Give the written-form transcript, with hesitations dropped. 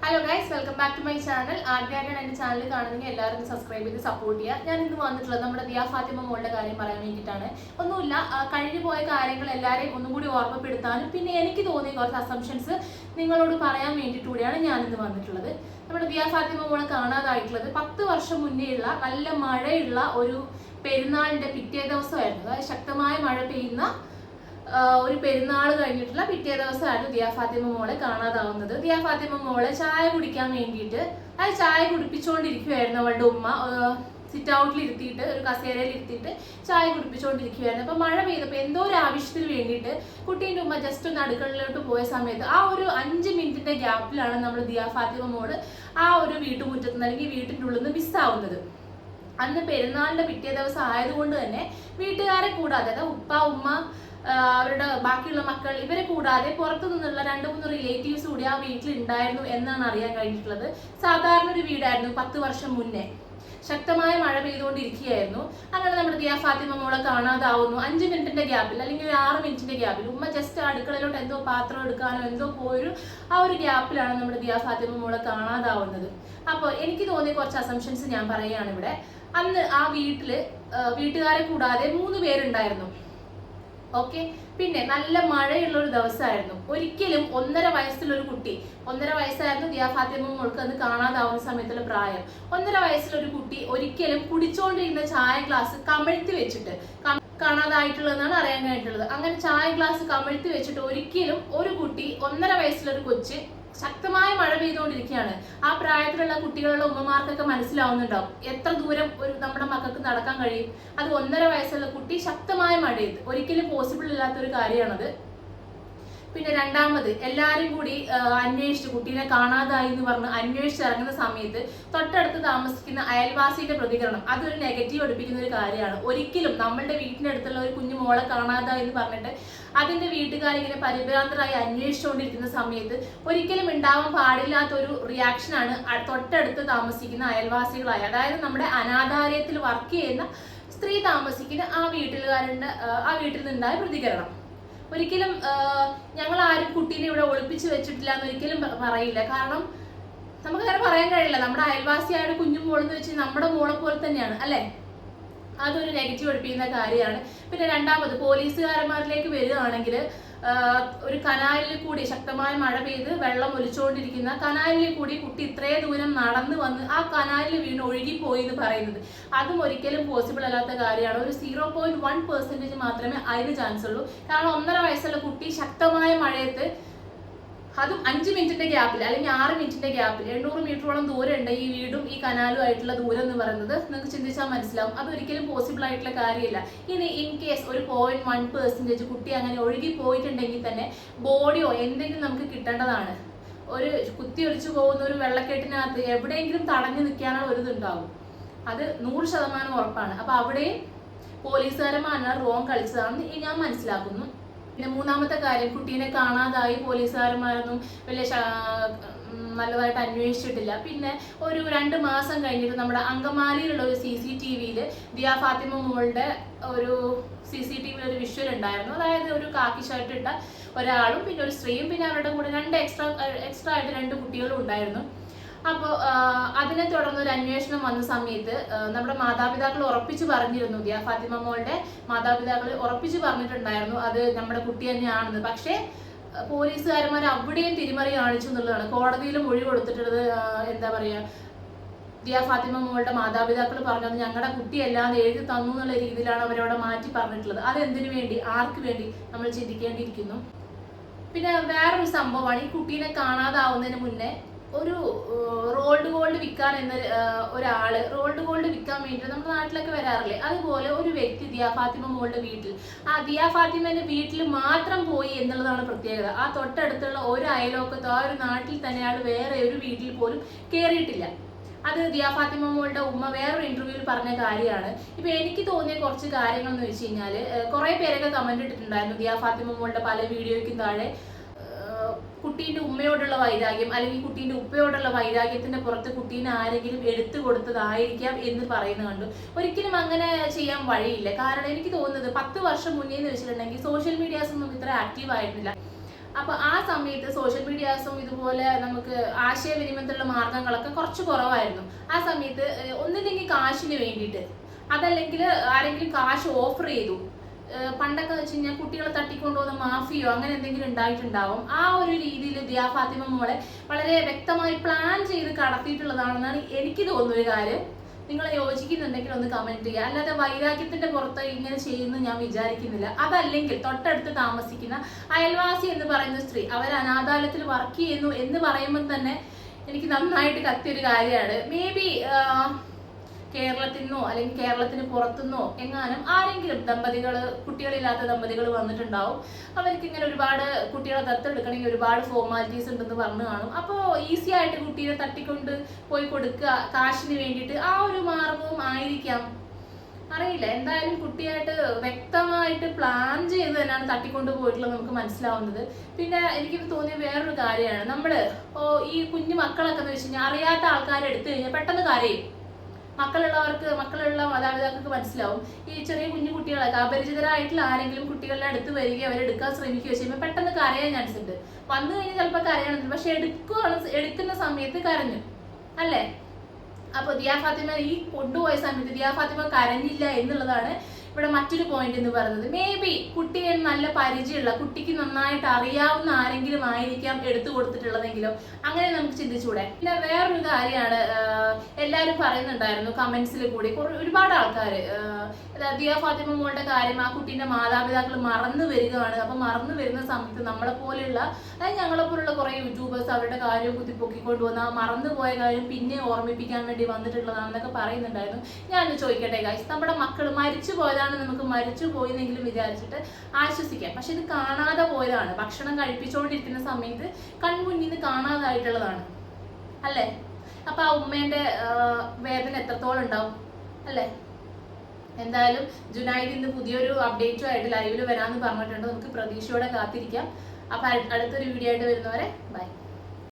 Hello guys, welcome back to my channel. ആദ്യമായിട്ടാണ് എൻ്റെ channel കാണുന്നെങ്കിൽ എല്ലാവരും സബ്സ്ക്രൈബ് ചെയ്ത് സപ്പോർട്ട് ചെയ്യുക. ഞാൻ ഇന്ന് വന്നിട്ടുള്ളത് നമ്മുടെ ദിയ ഫാത്തിമ മോളുടെ കാര്യം പറയാൻ വേണ്ടിയിട്ടാണ്. ഒന്നുമില്ല, കഴിഞ്ഞു പോയ കാര്യങ്ങൾ എല്ലാവരെയും ഒന്നും കൂടി ഓർമ്മപ്പെടുത്താനും പിന്നെ എനിക്ക് തോന്നിയ കുറച്ച് അസംഷൻസ് നിങ്ങളോട് പറയാൻ വേണ്ടിയിട്ട് കൂടിയാണ് ഞാനിന്ന് വന്നിട്ടുള്ളത്. നമ്മുടെ ദിയ ഫാത്തിമ മോളെ കാണാതായിട്ടുള്ളത് 10 വർഷം മുന്നേ ഉള്ള നല്ല മഴയുള്ള ഒരു പെരുന്നാളിൻ്റെ പിറ്റേ ദിവസമായിരുന്നു. അതായത് ശക്തമായ മഴ പെയ്യുന്ന ഒരു പെരുന്നാൾ കഴിഞ്ഞിട്ടുള്ള പിറ്റേ ദിവസമായിരുന്നു ദിയ ഫാത്തിമ മോളെ കാണാതാവുന്നത്. ദിയ ഫാത്തിമ മോളെ ചായ കുടിക്കാൻ വേണ്ടിയിട്ട് ചായ കുടിപ്പിച്ചുകൊണ്ടിരിക്കുവായിരുന്നു അവളുടെ ഉമ്മ. സിറ്റ് ഔട്ടിൽ ഇരുത്തിയിട്ട് ഒരു കസേരയിൽ ഇരുത്തിയിട്ട് ചായ കുടിപ്പിച്ചുകൊണ്ടിരിക്കുവായിരുന്നു. അപ്പൊ മഴ പെയ്തപ്പോൾ എന്തോ ഒരു ആവശ്യത്തിന് വേണ്ടിയിട്ട് കുട്ടീൻ്റെ ഉമ്മ ജസ്റ്റ് ഒന്ന് അടുക്കളയിലോട്ട് പോയ സമയത്ത് ആ ഒരു 5 മിനിറ്റിന്റെ ഗ്യാപ്പിലാണ് നമ്മൾ ദിയ ഫാത്തിമ മോള് ആ ഒരു വീട്ടുമുറ്റത്ത് നിന്ന് അല്ലെങ്കിൽ വീട്ടിൻ്റെ ഉള്ളിൽ നിന്ന് മിസ്സാവുന്നത്. അന്ന് പെരുന്നാളിന്റെ പിറ്റേ ദിവസം ആയതുകൊണ്ട് തന്നെ വീട്ടുകാരെ കൂടാതെ അതായത് ഉപ്പ ഉമ്മ അവരുടെ ബാക്കിയുള്ള മക്കൾ ഇവരെ കൂടാതെ പുറത്തു നിന്നുള്ള 2-3 റിലേറ്റീവ്സ് കൂടി ആ വീട്ടിൽ ഉണ്ടായിരുന്നു എന്നാണ് അറിയാൻ കഴിഞ്ഞിട്ടുള്ളത്. സാധാരണ ഒരു വീടായിരുന്നു 10 വർഷം മുന്നേ. ശക്തമായ മഴ പെയ്തുകൊണ്ടിരിക്കുകയായിരുന്നു. അങ്ങനെ നമ്മുടെ ദിയ ഫാത്തിമ മോളെ കാണാതാവുന്നു. 5 മിനിറ്റിന്റെ ഗ്യാപ്പിൽ അല്ലെങ്കിൽ ഒരു 6 മിനിറ്റിന്റെ ഗ്യാപ്പിൽ ഉമ്മ ജസ്റ്റ് അടുക്കളയിലോട്ട് എന്തോ പാത്രം എടുക്കാനോ എന്തോ പോയൊരു ആ ഒരു ഗ്യാപ്പിലാണ് നമ്മുടെ ദിയ ഫാത്തിമ മോളെ കാണാതാവുന്നത്. അപ്പോൾ എനിക്ക് തോന്നിയ കുറച്ച് അസംഷൻസ് ഞാൻ പറയുകയാണ് ഇവിടെ. അന്ന് ആ വീട്ടുകാരെ കൂടാതെ 3 പേരുണ്ടായിരുന്നു. ഓക്കെ, പിന്നെ നല്ല മഴയുള്ള ഒരു ദിവസമായിരുന്നു. ഒരിക്കലും 1.5 വയസ്സുള്ള ഒരു കുട്ടി, 1.5 വയസ്സായിരുന്നു ദിയ ഫാത്തിമ മോൾക്ക് അന്ന് കാണാതാവുന്ന സമയത്തുള്ള പ്രായം. 1.5 വയസ്സുള്ള ഒരു കുട്ടി ഒരിക്കലും കുടിച്ചോണ്ടിരുന്ന ചായ ഗ്ലാസ് കമഴ്ത്തി വെച്ചിട്ട് കാണാതായിട്ടുള്ളതെന്നാണ് അറിയാൻ കഴിഞ്ഞിട്ടുള്ളത്. അങ്ങനെ ചായ ഗ്ലാസ് കമഴ്ത്തി വെച്ചിട്ട് ഒരിക്കലും ഒരു കുട്ടി 1.5 വയസ്സുള്ള ഒരു കൊച്ച് ശക്തമായ മഴ പെയ്തുകൊണ്ടിരിക്കുകയാണ്. ആ പ്രായത്തിലുള്ള കുട്ടികളുടെ ഉമ്മമാർക്കൊക്കെ മനസ്സിലാവുന്നുണ്ടാവും എത്ര ദൂരം നമ്മുടെ മക്കൾക്ക് നടക്കാൻ കഴിയും. അത് 1.5 വയസ്സുള്ള കുട്ടി ശക്തമായ മഴയത് ഒരിക്കലും പോസിബിൾ ഇല്ലാത്തൊരു കാര്യമാണത്. പിന്നെ രണ്ടാമത് എല്ലാവരും കൂടി അന്വേഷിച്ച് കുട്ടീനെ കാണാതായി എന്ന് പറഞ്ഞ് അന്വേഷിച്ചിറങ്ങുന്ന സമയത്ത് തൊട്ടടുത്ത് താമസിക്കുന്ന അയൽവാസിയുടെ പ്രതികരണം അതൊരു നെഗറ്റീവ് അടുപ്പിക്കുന്ന ഒരു കാര്യമാണ്. ഒരിക്കലും നമ്മളുടെ വീടിന്റെ അടുത്തുള്ള ഒരു കുഞ്ഞു മോളെ കാണാതായി എന്ന് പറഞ്ഞിട്ട് അതിന്റെ വീട്ടുകാരിങ്ങനെ പരിഭ്രാന്തരായി അന്വേഷിച്ചുകൊണ്ടിരിക്കുന്ന സമയത്ത് ഒരിക്കലും ഉണ്ടാവാൻ പാടില്ലാത്തൊരു റിയാക്ഷനാണ് തൊട്ടടുത്ത് താമസിക്കുന്ന അയൽവാസികളായ, അതായത് നമ്മുടെ അനാഥാലയത്തിൽ വർക്ക് ചെയ്യുന്ന സ്ത്രീ താമസിക്കുന്ന ആ വീട്ടിൽ നിന്നുണ്ടായ പ്രതികരണം. ഒരിക്കലും ഞങ്ങൾ ആരും കുട്ടീനെ ഇവിടെ ഒളിപ്പിച്ചു വെച്ചിട്ടില്ല എന്ന് ഒരിക്കലും പറയില്ല. കാരണം നമുക്ക് അങ്ങനെ പറയാൻ കഴിയില്ല. നമ്മുടെ അയൽവാസിയായ കുഞ്ഞു മോളെന്ന് വെച്ച് നമ്മുടെ മോളെ പോലെ തന്നെയാണ് അല്ലെ. അതൊരു നെഗറ്റീവ് പഠിപ്പിക്കുന്ന കാര്യമാണ്. പിന്നെ രണ്ടാമത് പോലീസുകാരന്മാരിലേക്ക് വരികയാണെങ്കിൽ ഒരു കനാലിൽ കൂടി ശക്തമായ മഴ പെയ്ത് വെള്ളം ഒലിച്ചുകൊണ്ടിരിക്കുന്ന കനാലിൽ കൂടി കുട്ടി ഇത്രയും ദൂരം നടന്നു വന്ന് ആ കനാലിൽ വീണ് ഒഴുകിപ്പോയി എന്ന് പറയുന്നത് അതും ഒരിക്കലും പോസിബിൾ അല്ലാത്ത കാര്യമാണ്. ഒരു 0.1% മാത്രമേ അതിന് ചാൻസ് ഉള്ളൂ. കാരണം 1.5 വയസ്സുള്ള കുട്ടി ശക്തമായ മഴയത്ത് അതും 5 മിനിറ്റിന്റെ ഗ്യാപ്പിൽ അല്ലെങ്കിൽ 6 മിനിറ്റിന്റെ ഗ്യാപ്പിൽ 800 മീറ്ററോളം ദൂരം ഉണ്ട് ഈ വീടും ഈ കനാലും ആയിട്ടുള്ള ദൂരം എന്ന് പറയുന്നത്. നിങ്ങൾക്ക് ചിന്തിച്ചാൽ മനസ്സിലാവും അതൊരിക്കലും പോസിബിൾ ആയിട്ടുള്ള കാര്യമില്ല. ഇനി ഇൻ കേസ് ഒരു 0.1% കുട്ടി അങ്ങനെ ഒഴുകി പോയിട്ടുണ്ടെങ്കിൽ തന്നെ ബോഡിയോ എന്തെങ്കിലും നമുക്ക് കിട്ടേണ്ടതാണ്. ഒരു കുത്തി ഒലിച്ചു പോകുന്ന ഒരു വെള്ളക്കെട്ടിനകത്ത് എവിടെയെങ്കിലും തടഞ്ഞു നിൽക്കാനുള്ള ഒരു ഇതുണ്ടാവും. അത് 100% ഉറപ്പാണ്. അപ്പൊ അവിടെയും പോലീസുകാരന്മാരാണ് റോങ് കളിച്ചതാണെന്ന് ഞാൻ മനസ്സിലാക്കുന്നു. പിന്നെ മൂന്നാമത്തെ കാര്യം, കുട്ടീനെ കാണാതായി പോലീസുകാരന്മാരൊന്നും വലിയ നല്ലതായിട്ട് അന്വേഷിച്ചിട്ടില്ല. പിന്നെ ഒരു 2 മാസം കഴിഞ്ഞിട്ട് നമ്മുടെ അങ്കമാലിയിലുള്ള ഒരു CCTVയിൽ ദിയ ഫാത്തിമ മോളുടെ ഒരു CCTV ഒരു വിഷ്വൽ ഉണ്ടായിരുന്നു. അതായത് ഒരു കാക്കി ഷർട്ട് ഇട്ട ഒരാളും പിന്നെ ഒരു സ്ത്രീയും പിന്നെ അവരുടെ കൂടെ 2 എക്സ്ട്രാ ആയിട്ട് 2 കുട്ടികളും ഉണ്ടായിരുന്നു. അപ്പോൾ അതിനെ തുടർന്ന് ഒരു അന്വേഷണം വന്ന സമയത്ത് നമ്മുടെ മാതാപിതാക്കൾ ഉറപ്പിച്ചു പറഞ്ഞിരുന്നു, ദിയ ഫാത്തിമ മോളുടെ മാതാപിതാക്കൾ ഉറപ്പിച്ചു പറഞ്ഞിട്ടുണ്ടായിരുന്നു അത് നമ്മുടെ കുട്ടി തന്നെയാണെന്ന്. പക്ഷേ പോലീസുകാരന്മാർ അവിടെയും തിരിമറി കാണിച്ചു എന്നുള്ളതാണ്. കോടതിയിൽ മൊഴി കൊടുത്തിട്ടുള്ളത് എന്താ പറയുക, ദിയ ഫാത്തിമ മോളുടെ മാതാപിതാക്കൾ പറഞ്ഞത് ഞങ്ങളുടെ കുട്ടിയല്ലാതെ എഴുതി തന്നു എന്നുള്ള രീതിയിലാണ് അവരവിടെ മാറ്റി പറഞ്ഞിട്ടുള്ളത്. അതെന്തിനു വേണ്ടി, ആർക്ക് വേണ്ടി നമ്മൾ ചിന്തിക്കേണ്ടിയിരിക്കുന്നു. പിന്നെ വേറൊരു സംഭവമാണ്, ഈ കുട്ടീനെ കാണാതാവുന്നതിന് മുന്നേ ഒരു റോൾഡ് ഗോൾഡ് വിൽക്കാൻ ഒരാള് റോൾഡ് ഗോൾഡ് വിൽക്കാൻ വേണ്ടി നമ്മുടെ നാട്ടിലൊക്കെ വരാറില്ലേ, അതുപോലെ ഒരു വ്യക്തി ദിയ ഫാത്തിമ മോളുടെ വീട്ടിൽ ദിയ ഫാത്തിമന്റെ വീട്ടിൽ മാത്രം പോയി എന്നുള്ളതാണ് പ്രത്യേകത. ആ തൊട്ടടുത്തുള്ള ഒരു അയലോക്കത്തോ ആ ഒരു നാട്ടിൽ തന്നെ അയാൾ വേറെ ഒരു വീട്ടിൽ പോലും കയറിയിട്ടില്ല. അത് ദിയ ഫാത്തിമ മോളുടെ ഉമ്മ വേറൊരു ഇന്റർവ്യൂവിൽ പറഞ്ഞ കാര്യമാണ്. ഇപ്പൊ എനിക്ക് തോന്നിയ കുറച്ച് കാര്യങ്ങൾ എന്ന് വെച്ച് കഴിഞ്ഞാല് കുറെ പേരൊക്കെ കമന്റ് ഇട്ടിട്ടുണ്ടായിരുന്നു ദിയ ഫാത്തിമ മോളുടെ പല വീഡിയോയ്ക്കും താഴെ കുട്ടീന്റെ ഉമ്മയോടുള്ള വൈരാഗ്യം അല്ലെങ്കിൽ കുട്ടീന്റെ ഉപ്പയോടുള്ള വൈരാഗ്യത്തിന്റെ പുറത്ത് കുട്ടീനെ ആരെങ്കിലും എടുത്തു കൊടുത്തതായിരിക്കാം എന്ന് പറയുന്നത് കണ്ടു. ഒരിക്കലും അങ്ങനെ ചെയ്യാൻ വഴിയില്ല. കാരണം എനിക്ക് തോന്നുന്നത് 10 വർഷം മുന്നേ എന്ന് വെച്ചിട്ടുണ്ടെങ്കിൽ സോഷ്യൽ മീഡിയാസ് ഒന്നും ഇത്ര ആക്റ്റീവ് ആയിരുന്നില്ല. അപ്പൊ ആ സമയത്ത് സോഷ്യൽ മീഡിയാസും ഇതുപോലെ നമുക്ക് ആശയവിനിമയത്തിലുള്ള മാർഗങ്ങളൊക്കെ കുറച്ച് കുറവായിരുന്നു. ആ സമയത്ത് ഒന്നില്ലെങ്കിൽ കാശിന് വേണ്ടിയിട്ട്, അതല്ലെങ്കിൽ ആരെങ്കിലും കാശ് ഓഫർ ചെയ്തു. പണ്ടൊക്കെ വെച്ച് കഴിഞ്ഞാൽ കുട്ടികളെ തട്ടിക്കൊണ്ടുപോകുന്ന മാഫിയോ അങ്ങനെ എന്തെങ്കിലും ഉണ്ടായിട്ടുണ്ടാവും. ആ ഒരു രീതിയിൽ ദിയാ ഫാത്തിമ മോളെ വളരെ വ്യക്തമായി പ്ലാൻ ചെയ്ത് കടത്തിയിട്ടുള്ളതാണെന്നാണ് എനിക്ക് തോന്നുന്ന ഒരു കാര്യം. നിങ്ങൾ യോജിക്കുന്നുണ്ടെങ്കിൽ ഒന്ന് കമന്റ് ചെയ്യുക. അല്ലാതെ വൈരാഗ്യത്തിന്റെ പുറത്ത് ഇങ്ങനെ ചെയ്യുന്നു ഞാൻ വിചാരിക്കുന്നില്ല. അതല്ലെങ്കിൽ തൊട്ടടുത്ത് താമസിക്കുന്ന അയൽവാസി എന്ന് പറയുന്ന സ്ത്രീ അവർ അനാഥാലയത്തിൽ വർക്ക് ചെയ്യുന്നു എന്ന് പറയുമ്പോൾ തന്നെ എനിക്ക് നന്നായിട്ട് കത്തിയൊരു കാര്യമാണ്. മേ ബി കേരളത്തിൽ നിന്നോ അല്ലെങ്കിൽ കേരളത്തിന് പുറത്തുനിന്നോ എങ്ങാനും ആരെങ്കിലും ദമ്പതികൾ, കുട്ടികളില്ലാത്ത ദമ്പതികൾ വന്നിട്ടുണ്ടാവും. അവർക്ക് ഇങ്ങനെ ഒരുപാട് കുട്ടികളെ ദത്തെടുക്കണമെങ്കിൽ ഒരുപാട് ഫോർമാലിറ്റീസ് ഉണ്ടെന്ന് പറഞ്ഞു കാണും. അപ്പോൾ ഈസി ആയിട്ട് കുട്ടിയെ തട്ടിക്കൊണ്ട് പോയി കൊടുക്കുക കാശിന് വേണ്ടിയിട്ട്, ആ ഒരു മാർഗവും ആയിരിക്കാം, അറിയില്ല. എന്തായാലും കുട്ടിയായിട്ട് വ്യക്തമായിട്ട് പ്ലാൻ ചെയ്ത് തന്നെയാണ് തട്ടിക്കൊണ്ട് പോയിട്ടുള്ളത് നമുക്ക് മനസ്സിലാവുന്നത്. പിന്നെ എനിക്ക് തോന്നിയ വേറൊരു കാര്യമാണ്, നമ്മള് ഈ കുഞ്ഞു മക്കളൊക്കെ എന്ന് വെച്ച് കഴിഞ്ഞാൽ അറിയാത്ത ആൾക്കാരെ എടുത്തു കഴിഞ്ഞാൽ പെട്ടെന്ന് കരയും. മക്കളുള്ള മാതാപിതാക്കൾക്ക് മനസ്സിലാവും. ഈ ചെറിയ കുഞ്ഞു കുട്ടികളൊക്കെ അപരിചിതരായിട്ടുള്ള ആരെങ്കിലും കുട്ടികളുടെ അടുത്ത് വരികയോ അവരെടുക്കാൻ ശ്രമിക്കുകയോ ചെയ്യുമ്പോൾ പെട്ടെന്ന് കരയാൻ ചാൻസ് ഉണ്ട്. വന്നു കഴിഞ്ഞാൽ ചിലപ്പോൾ കരയണമെന്നില്ല, പക്ഷെ എടുക്കുന്ന സമയത്ത് കരഞ്ഞു അല്ലേ. അപ്പൊ ദിയാ ഫാത്തിമ ഈ കൊണ്ടുപോയ സമയത്ത് ദിയാ ഫാത്തിമ കരഞ്ഞില്ല എന്നുള്ളതാണ് ഇവിടെ മറ്റൊരു പോയിന്റ് എന്ന് പറയുന്നത്. മേ ബി കുട്ടിയെ നല്ല പരിചയമുള്ള, കുട്ടിക്ക് നന്നായിട്ട് അറിയാവുന്ന ആരെങ്കിലും ആയിരിക്കാം എടുത്തു കൊടുത്തിട്ടുള്ളതെങ്കിലും, അങ്ങനെ നമുക്ക് ചിന്തിച്ചൂടെ. പിന്നെ വേറൊരു കാര്യമാണ്, എല്ലാവരും പറയുന്നുണ്ടായിരുന്നു കമന്റ്സിൽ കൂടി ഒരുപാട് ആൾക്കാർ ദിയാ ഫാത്തിമ മോളുടെ കാര്യം ആ കുട്ടീന്റെ മാതാപിതാക്കൾ മറന്നു വരികയാണ്. അപ്പൊ മറന്നു വരുന്ന സമയത്ത് നമ്മളെ പോലെയുള്ള, അതായത് ഞങ്ങളെ പോലുള്ള കുറെ യൂട്യൂബേഴ്സ് അവരുടെ കാര്യം കുത്തിപ്പൊക്കിക്കൊണ്ട് വന്ന് ആ മറന്നുപോയ കാര്യം പിന്നെ ഓർമ്മിപ്പിക്കാൻ വേണ്ടി വന്നിട്ടുള്ളതാണെന്നൊക്കെ പറയുന്നുണ്ടായിരുന്നു. ഞാൻ ചോദിക്കട്ടെ ഗൈസ്, നമ്മുടെ മക്കൾ മരിച്ചു പോയതാണ്, നമുക്ക് മരിച്ചു പോയെന്നെങ്കിലും വിചാരിച്ചിട്ട് ആശ്വസിക്കാം. പക്ഷെ ഇത് കാണാതെ പോയതാണ്, ഭക്ഷണം കഴിപ്പിച്ചുകൊണ്ടിരിക്കുന്ന സമയത്ത് കൺമുന്നിൽ നിന്ന് കാണാതായിട്ടുള്ളതാണ് അല്ലേ. അപ്പൊ ആ ഉമ്മേന്റെ വേദന എത്രത്തോളം ഉണ്ടാവും അല്ലേ. എന്തായാലും ജുനൈദ് ഇന്ന് പുതിയൊരു അപ്ഡേറ്റുമായിട്ട് ലൈവിൽ വരാമെന്ന് പറഞ്ഞിട്ടുണ്ട്. നമുക്ക് പ്രതീക്ഷയോടെ കാത്തിരിക്കാം. അപ്പൊ അടുത്തൊരു വീഡിയോ ആയിട്ട് വരുന്നവരെ ബൈ.